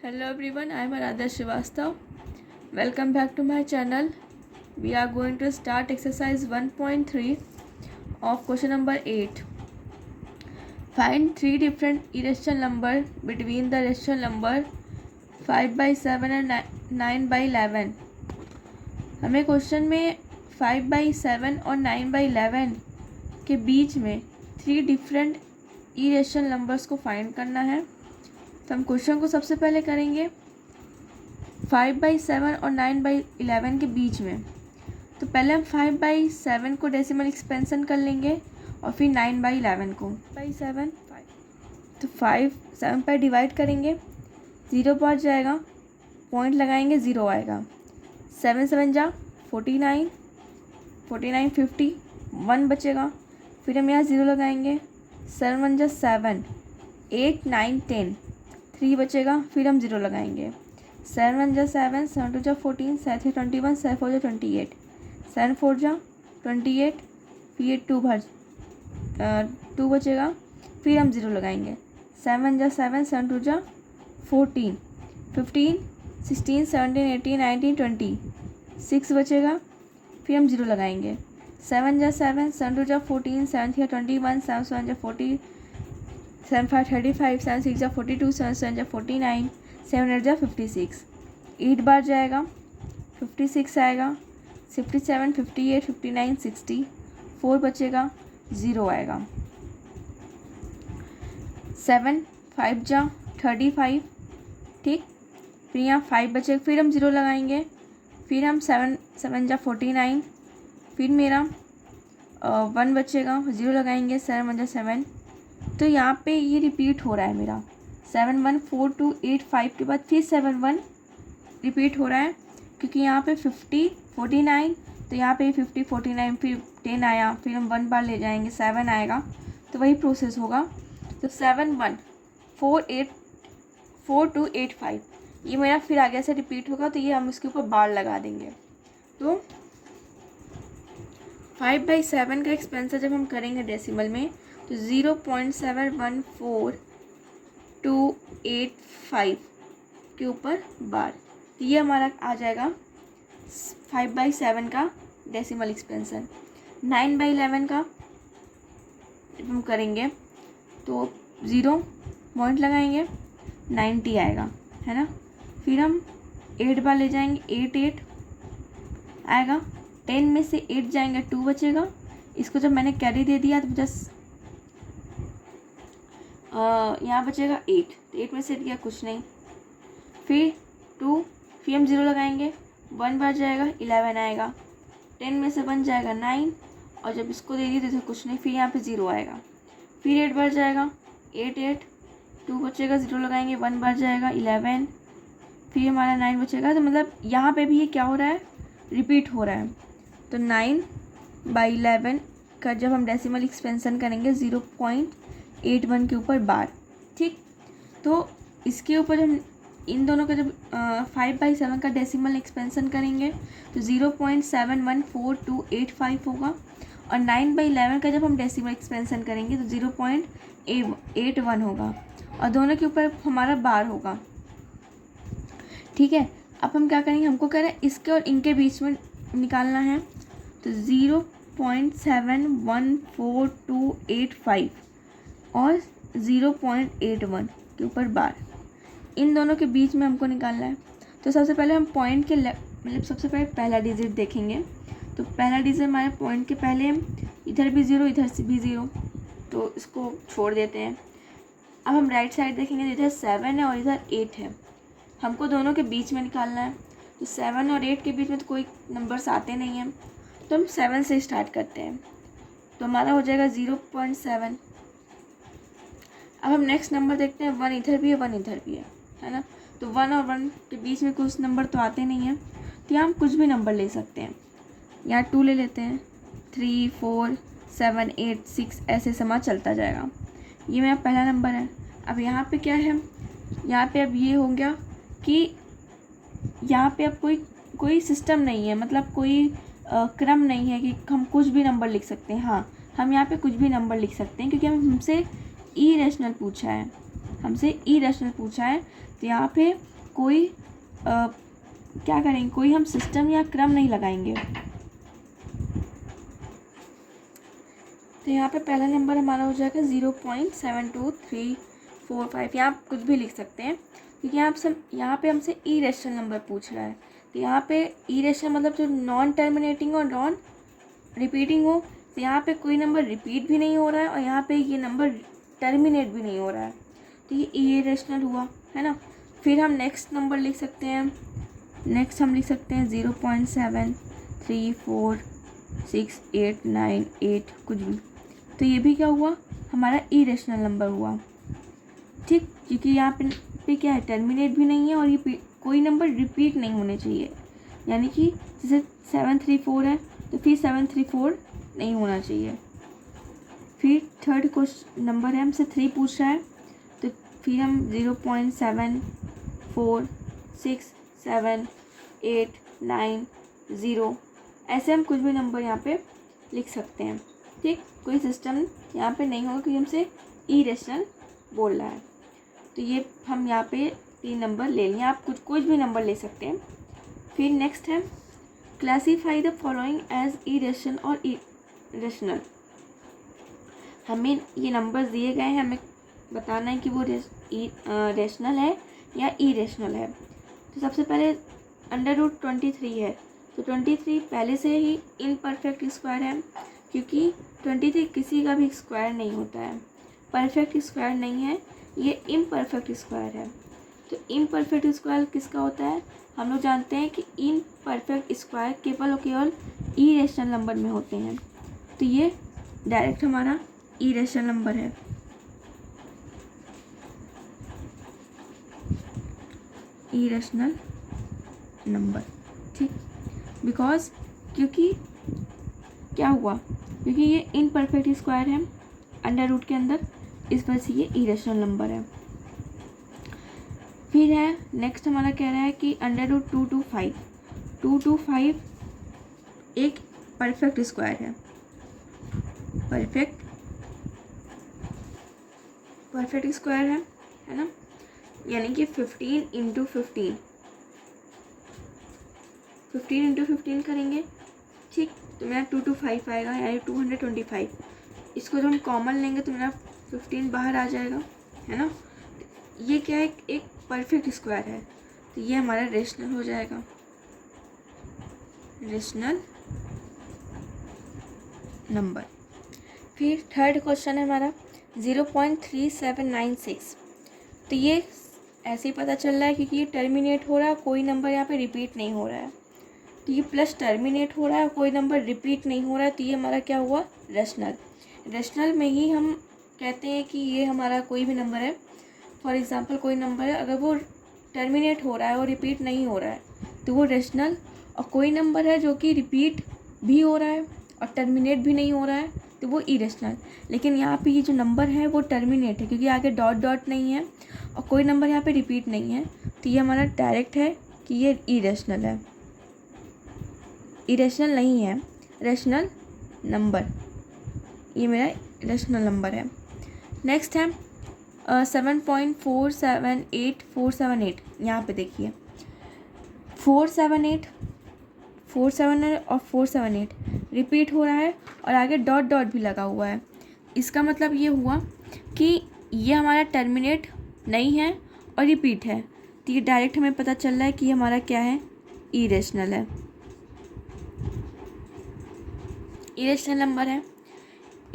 Hello everyone, I am Aradhya Srivastav. Welcome back to my channel. We are going to start exercise 1.3 of question number 8. Find three different irrational numbers between the rational number 5/7 and 9/11. हमें question में 5/7 और 9/11 के बीच में three different irrational numbers को find करना है। तो हम क्वेश्चन को सबसे पहले करेंगे 5/7 और 9/11 के बीच में। तो पहले हम 5/7 को डेसिमल एक्सपेंशन कर लेंगे और फिर 9/11 को 5/7 तो 5 7 पर डिवाइड करेंगे, 0 पहुँच जाएगा, पॉइंट लगाएंगे, 0 आएगा। 7 7 जा 49, 49 50, 1 बचेगा। फिर हम यहाँ 0 लगाएंगे, 7 1 जा 7, 8 9 10, 3 बचेगा। फिर हम 0 लगाएंगे, 7 1 जा 7, 7 2 जा 14, 7 3 21, 7 4 जा 28, 7 4 जा 28, फिर 2 बचेगा। फिर हम 0 लगाएंगे, 7 1 जा 7, 7 2 जा 14, 15 16 17 18 19 20, 6 बचेगा। फिर हम 0 लगाएंगे, 7 जा 7, 7 2 जा 14, 7 3 21, 7 7 जा 40, 7 5 35, 7 6 जा 42, 7 7 जा 49, 7 8 जा 56, 8 बार जाएगा, 56 आएगा, 57 58 59 60, 4 बचेगा, 0 आएगा। 7 5 जा 35, ठीक। फिर यहाँ 5 बचेगा, फिर हम 0 लगाएंगे, फिर हम 7 7 जा 49, फिर मेरा 1 बचेगा, 0 लगाएंगे, 7 1 जा 7। तो यहाँ पे ये रिपीट हो रहा है मेरा 7 1 4 2 8 5 के बाद फिर 7 1 रिपीट हो रहा है, क्योंकि यहाँ पे 50 49, तो यहाँ पे 50 49, फिर 10 आया, फिर हम 1 बार ले जाएंगे, 7 आएगा, तो वही प्रोसेस होगा। तो 7 1 4 8 4 2 8 5 ये मेरा फिर आगे से रिपीट होगा, तो ये हम इसके ऊपर बार लगा देंगे। तो 5/7 का एक्सपेंसर जब हम करेंगे डेसिमल में तो 0.714285 के ऊपर बार, तो ये हमारा आ जाएगा 5/7 का डेसिमल एक्सपेंसर। 9/11 का जब हम करेंगे तो 0 पॉइंट लगाएंगे, 90 आएगा, है ना। फिर हम 8 बार ले जाएंगे, 8 8 आएगा, 10 में से 8 जाएंगे, 2 बचेगा। इसको जब मैंने कैरी दे दिया तो जस्ट यहाँ बचेगा 8, तो 8 में से दिया कुछ नहीं, फिर 2, फिर हम 0 लगाएंगे, 1 बार जाएगा, 11 आएगा, 10 में से 1 जाएगा 9, और जब इसको दे दिया तो कुछ नहीं, फिर यहाँ पे 0 आएगा, फिर 8 बार जाएगा, 8 8 2 बचेगा, 0 लगाएंगे, 1 बार जाएगा, 11, फिर हमारा 9 बचेगा। तो मतलब यहाँ पे भी ये क्या हो रहा है, रिपीट हो रहा है। तो 9/11 का जब हम डेसिमल एक्सपेंशन करेंगे 0.81 के ऊपर बार, ठीक। तो इसके ऊपर हम इन दोनों का जब 5/7 का डेसिमल एक्सपेंशन करेंगे तो 0.714285 होगा, और 9/11 का जब हम डेसिमल एक्सपेंशन करेंगे तो 0.81 होगा, और दोनों के ऊपर हमारा बार होगा, ठीक है। अब हम क्या करेंगे, हमको कह रहे हैं इसके और इनके बीच में निकालना है, तो 0.714285 और 0.81 के ऊपर बार, इन दोनों के बीच में हमको निकालना है। तो सबसे पहले हम पॉइंट के मतलब सबसे पहले पहला डिजिट देखेंगे। तो पहला डिजिट हमारे पॉइंट के पहले हम इधर भी 0 इधर से भी 0, तो इसको छोड़ देते हैं। अब हम राइट साइड देखेंगे, तो इधर 7 है और इधर 8 है, हमको दोनों के बीच में निकालना है। तो 7 और 8 के बीच में तो कोई नंबर्स आते नहीं हैं, तो हम 7 से स्टार्ट करते हैं, तो हमारा हो जाएगा 0.7। अब हम नेक्स्ट नंबर देखते हैं, 1 इधर भी है 1 इधर भी है ना। तो 1 और 1 के बीच में कुछ नंबर तो आते नहीं हैं, तो यहाँ हम कुछ भी नंबर ले सकते हैं। यहाँ 2 ले लेते हैं, 3 4 7 8 6 ऐसे समा चलता जाएगा। ये मेरा पहला नंबर है। अब यहाँ पे क्या है, यहाँ पे अब ये हो गया कि यहाँ पे अब कोई सिस्टम नहीं है, मतलब कोई क्रम नहीं है कि हम कुछ भी नंबर लिख सकते हैं। हाँ, हम यहाँ पे कुछ भी नंबर लिख सकते हैं, क्योंकि हमसे इरेशनल पूछा है, हमसे इरेशनल पूछा है, तो यहाँ पे कोई क्या करेंगे, कोई हम सिस्टम या क्रम नहीं लगाएंगे। तो यहाँ पे पहला नंबर हमारा हो जाएगा 0.72345। यहाँ आप कुछ भी लिख सकते हैं क्योंकि यहाँ पे हमसे इरेशनल नंबर पूछ रहा है। तो यहाँ पे इरेशनल मतलब जो नॉन टर्मिनेटिंग और नॉन रिपीटिंग हो। तो यहाँ पे कोई नंबर रिपीट भी नहीं हो रहा है और यहाँ पे ये नंबर टर्मिनेट भी नहीं हो रहा है, तो ये इरेशनल हुआ, है ना। फिर हम नेक्स्ट नंबर लिख सकते हैं, नेक्स्ट हम लिख सकते हैं 0.7346898 कुछ भी। तो ये भी क्या हुआ, हमारा इरेशनल नंबर हुआ, ठीक, क्योंकि यहाँ पे क्या है, टर्मिनेट भी नहीं है और ये कोई नंबर रिपीट नहीं होने चाहिए। यानी कि जैसे 734 है तो फिर 734 नहीं होना चाहिए। फिर थर्ड क्वेश्चन नंबर है, हमसे 3 पूछ रहा है, तो फिर हम 0.746789 ऐसे हम कुछ भी नंबर यहाँ पे लिख सकते हैं, ठीक। कोई सिस्टम यहाँ पे नहीं होगा क्योंकि हमसे इरेशनल बोल रहा है। तो ये हम यहाँ पे 3 नंबर ले लें, आप कुछ भी नंबर ले सकते हैं। फिर नेक्स्ट है classify the following as irrational or irrational. हमें ये नंबर्स दिए गए हैं, हमें बताना है कि वो रेशनल है या इरेशनल है। तो सबसे पहले √23 है, तो 23 पहले से ही इम्परफेक्ट स्क्वायर है क्योंकि 23 किसी का भी स्क्वायर नहीं होता है, परफेक्ट स्क्वायर नहीं है, ये इम्परफेक्ट स्क्वायर है। तो इम्परफेक्ट स्क्वायर किसका होता है, हम लोग जानते हैं कि इम्परफेक्ट स्क्वायर केवल और केवल इरेशनल नंबर में होते हैं। तो ये डायरेक्ट हमारा इरेशनल नंबर है। इरेशनल नंबर, ठीक, बिकॉज क्योंकि क्या हुआ, क्योंकि ये इम्परफेक्ट स्क्वायर है अंडर रूट के अंदर, इस वजह से ये इरेशनल नंबर है। फिर है नेक्स्ट हमारा कह रहा है कि √225 एक परफेक्ट स्क्वायर है, परफेक्ट स्क्वायर है ना, यानी कि 15 × 15 करेंगे, ठीक, तो मेरा 225 आएगा, यानी 225। इसको जब हम कॉमन लेंगे तो मेरा 15 बाहर आ जाएगा, है ना। ये क्या है, एक परफेक्ट स्क्वायर है, तो ये हमारा रेशनल हो जाएगा, रेशनल नंबर। फिर थर्ड क्वेश्चन है हमारा 0.3796। तो ये ऐसे ही पता चल रहा है क्योंकि ये टर्मिनेट हो रहा है, कोई नंबर यहाँ पे रिपीट नहीं हो रहा है। तो ये प्लस टर्मिनेट हो रहा है, कोई नंबर रिपीट नहीं हो रहा है, तो ये हमारा क्या हुआ, रेशनल। रेशनल में ही हम कहते हैं कि ये हमारा कोई भी नंबर है, फॉर एग्ज़ाम्पल कोई नंबर है, अगर वो टर्मिनेट हो रहा है और रिपीट नहीं हो रहा है तो वो रेशनल, और कोई नंबर है जो कि रिपीट भी हो रहा है और टर्मिनेट भी नहीं हो रहा है तो वो इरेशनल। लेकिन यहाँ पे ये जो नंबर है वो टर्मिनेट है क्योंकि आगे डॉट डॉट नहीं है और कोई नंबर यहाँ पे रिपीट नहीं है, तो ये हमारा डायरेक्ट है कि ये इरेशनल है, इरेशनल नहीं है, रेशनल नंबर, ये मेरा रेशनल नंबर है। नेक्स्ट है 7.478478। यहाँ पे देखिए 478 और 478 रिपीट हो रहा है और आगे डॉट डॉट भी लगा हुआ है। इसका मतलब ये हुआ कि ये हमारा टर्मिनेट नहीं है और रिपीट है, तो ये डायरेक्ट हमें पता चल रहा है कि ये हमारा क्या है, इरेशनल है, इरेशनल नंबर है।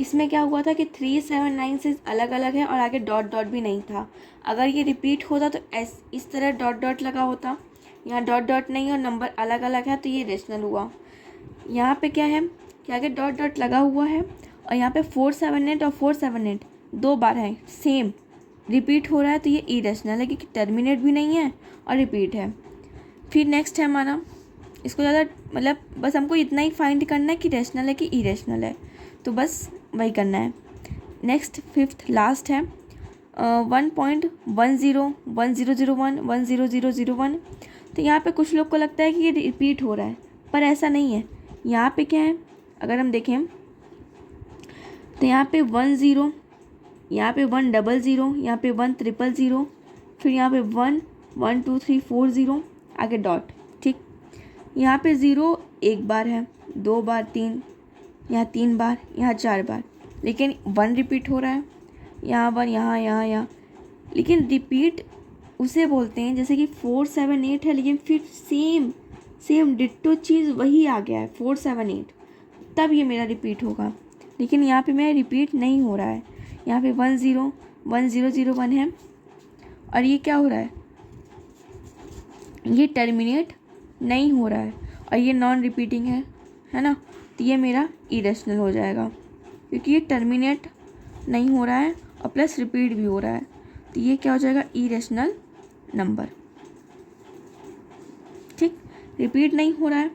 इसमें क्या हुआ था कि 379 से अलग अलग है और आगे डॉट डॉट भी नहीं था। अगर ये रिपीट होता तो इस तरह डॉट डॉट लगा होता, यहाँ डॉट डॉट नहीं और नंबर अलग अलग है, तो ये रेशनल हुआ। यहाँ पे क्या है कि आगे डॉट डॉट लगा हुआ है और यहाँ पे 478 और 478 2 बार है, सेम रिपीट हो रहा है, तो ये इरेशनल है क्योंकि टर्मिनेट भी नहीं है और रिपीट है। फिर नेक्स्ट है हमारा, इसको ज़्यादा मतलब बस हमको इतना ही फाइंड करना है कि रेशनल है कि इरेशनल है, तो बस वही करना है। नेक्स्ट फिफ्थ लास्ट है 1.101001 तो यहाँ पे कुछ लोग को लगता है कि ये रिपीट हो रहा है, पर ऐसा नहीं है। यहाँ पे क्या है, अगर हम देखें तो यहाँ पे 10, यहाँ पे 100, यहाँ पे 100, फिर यहाँ पे 1 2 3 4 0 आगे डॉट, ठीक। यहाँ पे 0 एक बार है, 2 बार, 3, यहाँ 3 बार, यहाँ 4 बार, लेकिन 1 रिपीट हो रहा है, यहाँ 1, यहाँ। लेकिन रिपीट उसे बोलते हैं जैसे कि 4 7 8 है, लेकिन फिर सेम डिट्टो चीज़ वही आ गया है 4 7 8, तब ये मेरा रिपीट होगा। लेकिन यहाँ पे मेरा रिपीट नहीं हो रहा है, यहाँ पे 1 0 1 0 0 1 है, और ये क्या हो रहा है, ये टर्मिनेट नहीं हो रहा है, और ये नॉन रिपीटिंग है ना, तो ये मेरा इरेशनल हो जाएगा, क्योंकि ये टर्मिनेट नहीं हो रहा है और प्लस रिपीट भी हो रहा है, तो ये क्या हो जाएगा, इरेशनल नंबर। ठीक, रिपीट नहीं हो रहा है,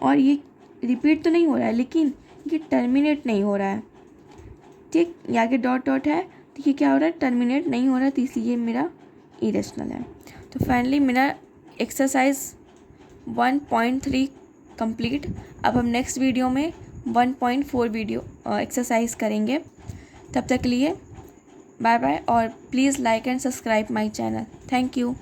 और ये रिपीट तो नहीं हो रहा है, लेकिन ये टर्मिनेट नहीं हो रहा है। ठीक, यहाँ के डॉट डॉट है, तो ये क्या हो रहा है, टर्मिनेट नहीं हो रहा है, तो इसलिए ये मेरा इरेशनल है। तो फाइनली मेरा एक्सरसाइज 1.3 कंप्लीट। अब हम नेक्स्ट वीडियो में 1.4 वीडियो एक्सरसाइज करेंगे। तब तक के लिए बाय बाय, और please like and subscribe my channel. Thank you.